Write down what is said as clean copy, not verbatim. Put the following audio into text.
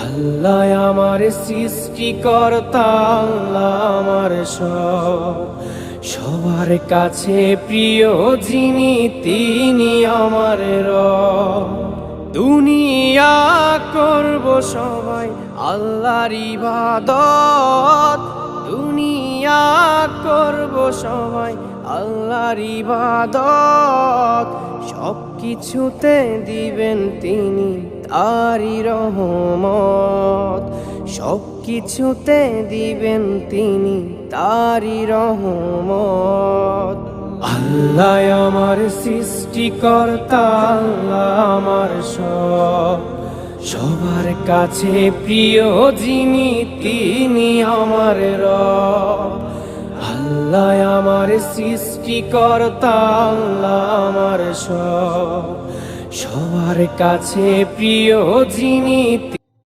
আল্লাহ আমার সৃষ্টিকর্তা, আল্লাহ আমার সবার কাছে প্রিয় যিনি তিনি আমার রব। দুনিয়া করব সবাই আল্লাহর ইবাদত, দুনিয়া করব সবাই আল্লাহর ইবাদত। সব কিছুতে দিবেন তিনি তারি রহমত, সব কিছুতে দিবেন তিনি তারি রহমত। আল্লাহ আমার সৃষ্টিকর্তা, আল্লাহ আমার সবার কাছে প্রিয় যিনি তিনি আমার রব। আল্লাহ আমার সৃষ্টিকর্তা, আল্লাহ আমার সবার কাছে প্রিয় যিনি